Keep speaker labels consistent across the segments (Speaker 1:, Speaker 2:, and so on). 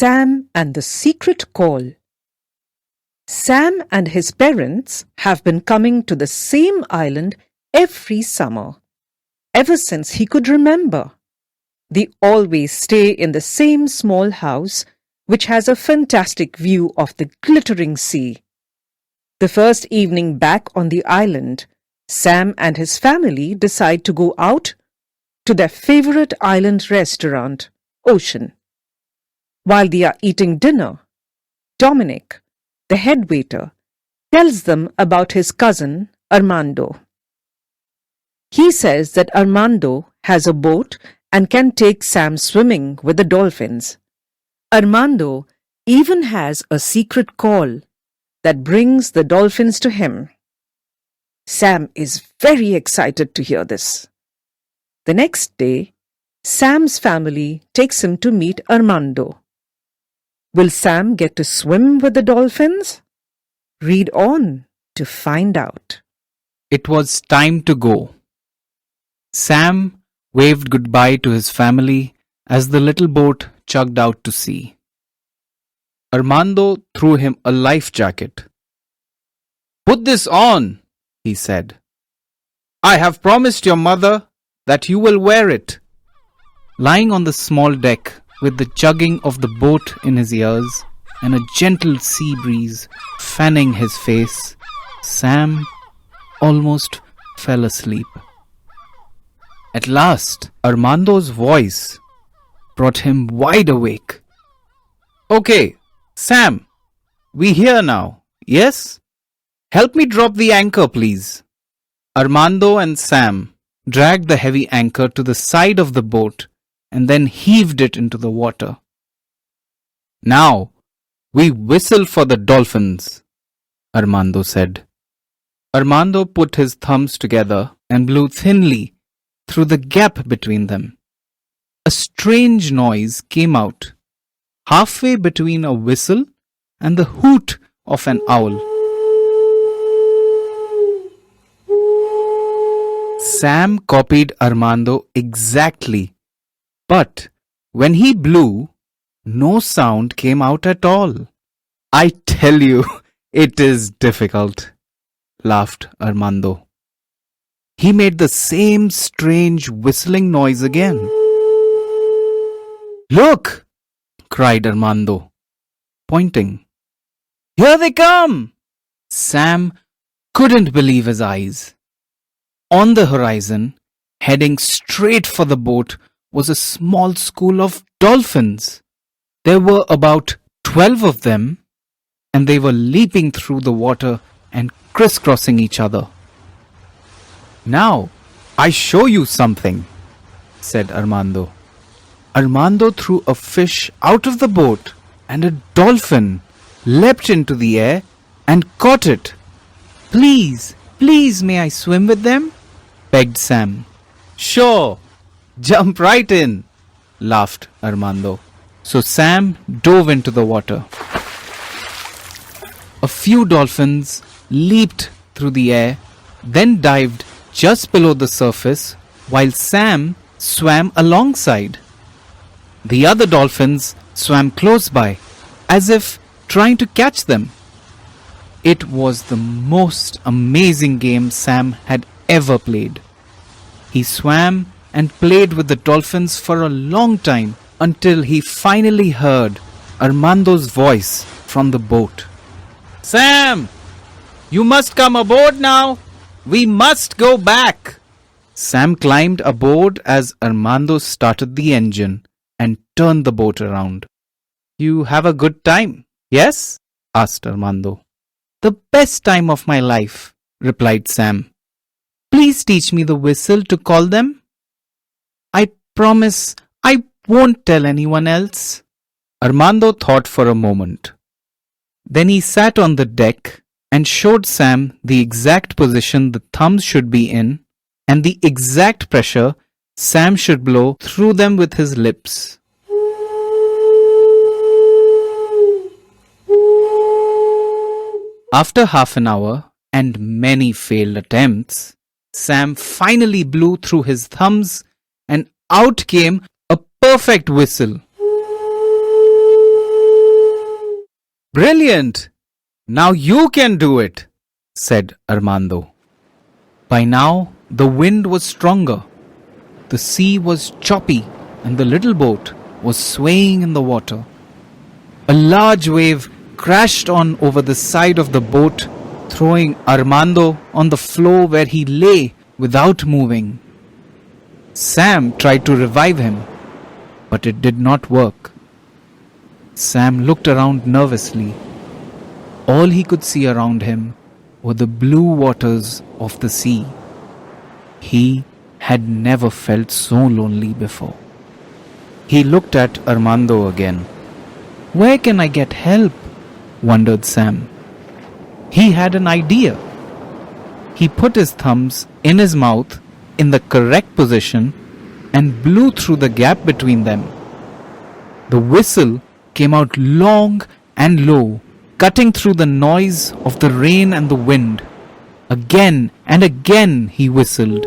Speaker 1: Sam and the Secret Call. Sam and his parents have been coming to the same island every summer, ever since he could remember. They always stay in the same small house, which has a fantastic view of the glittering sea. The first evening back on the island, Sam and his family decide to go out to their favorite island restaurant, Ocean. While they are eating dinner, Dominic, the head waiter, tells them about his cousin, Armando. He says that Armando has a boat and can take Sam swimming with the dolphins. Armando even has a secret call that brings the dolphins to him. Sam is very excited to hear this. The next day, Sam's family takes him to meet Armando. Will Sam get to swim with the dolphins? Read on to find out.
Speaker 2: It was time to go. Sam waved goodbye to his family as the little boat chugged out to sea. Armando threw him a life jacket. "Put this on," he said. "I have promised your mother that you will wear it." Lying on the small deck with the chugging of the boat in his ears and a gentle sea breeze fanning his face, Sam almost fell asleep. At last, Armando's voice brought him wide awake. "Okay, Sam, we here now, yes? Help me drop the anchor, please." Armando and Sam dragged the heavy anchor to the side of the boat and then heaved it into the water. "Now, we whistle for the dolphins," Armando said. Armando put his thumbs together and blew thinly through the gap between them. A strange noise came out, halfway between a whistle and the hoot of an owl. Sam copied Armando exactly, but when he blew, no sound came out at all. "I tell you, it is difficult," laughed Armando. He made the same strange whistling noise again. "Look!" cried Armando, pointing. "Here they come!" Sam couldn't believe his eyes. On the horizon, heading straight for the boat, was a small school of dolphins. There were about 12 of them, and they were leaping through the water and crisscrossing each other. "Now, I show you something," said Armando. Armando threw a fish out of the boat, and a dolphin leapt into the air and caught it. "Please, please, may I swim with them?" begged Sam. "Sure, jump right in," laughed Armando. So Sam dove into the water. A few dolphins leaped through the air, then dived just below the surface, while Sam swam alongside. The other dolphins swam close by, as if trying to catch them. It was the most amazing game Sam had ever played. He swam and played with the dolphins for a long time until he finally heard Armando's voice from the boat. "Sam, you must come aboard now. We must go back." Sam climbed aboard as Armando started the engine and turned the boat around. "You have a good time, yes?" asked Armando. "The best time of my life," replied Sam. "Please teach me the whistle to call them." "I promise I won't tell anyone else." Armando thought for a moment. Then he sat on the deck and showed Sam the exact position the thumbs should be in and the exact pressure Sam should blow through them with his lips. After half an hour and many failed attempts, Sam finally blew through his thumbs and out came a perfect whistle. Brilliant! Now you can do it, said Armando. By now, the wind was stronger. The sea was choppy and the little boat was swaying in the water. A large wave crashed on over the side of the boat, throwing Armando on the floor where he lay without moving. Sam tried to revive him, but it did not work. Sam looked around nervously. All he could see around him were the blue waters of the sea. He had never felt so lonely before. He looked at Armando again. Where can I get help? Wondered Sam. He had an idea. He put his thumbs in his mouth in the correct position and blew through the gap between them. The whistle came out long and low, cutting through the noise of the rain and the wind. Again and again he whistled.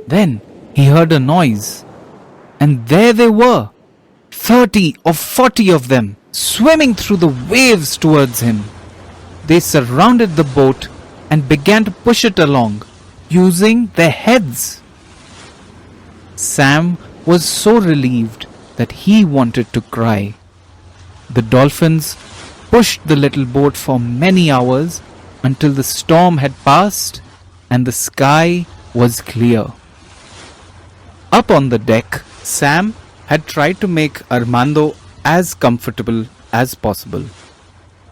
Speaker 2: Then he heard a noise, and there they were, 30 or 40 of them, swimming through the waves towards him. They surrounded the boat and began to push it along, using their heads. Sam was so relieved that he wanted to cry. The dolphins pushed the little boat for many hours until the storm had passed and the sky was clear. Up on the deck, Sam had tried to make Armando as comfortable as possible.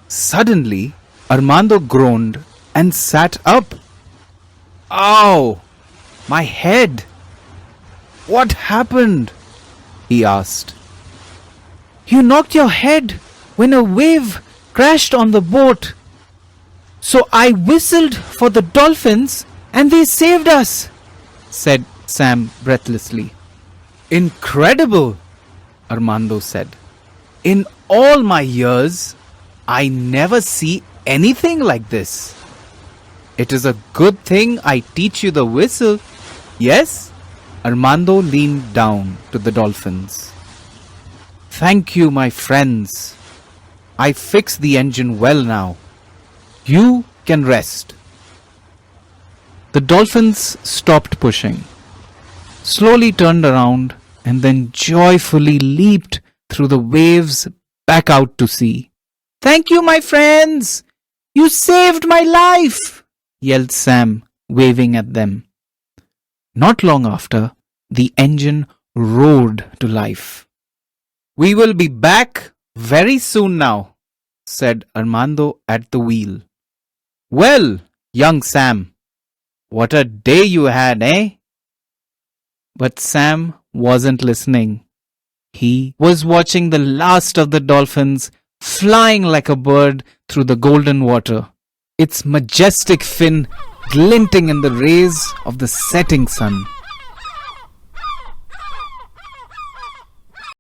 Speaker 2: Suddenly, Armando groaned and sat up. Ow! My head! What happened? He asked. You knocked your head when a wave crashed on the boat. So I whistled for the dolphins and they saved us, said Sam breathlessly. Incredible, Armando said. In all my years, I never see anything like this. It is a good thing I teach you the whistle, yes? Armando leaned down to the dolphins. Thank you, my friends. I fixed the engine well now. You can rest. The dolphins stopped pushing, slowly turned around, and then joyfully leaped through the waves back out to sea. Thank you, my friends! You saved my life! Yelled Sam, waving at them. Not long after, the engine roared to life. We will be back very soon now, said Armando at the wheel. Well, young Sam, what a day you had, eh? But Sam wasn't listening. He was watching the last of the dolphins flying like a bird through the golden water, its majestic fin glinting in the rays of the setting sun.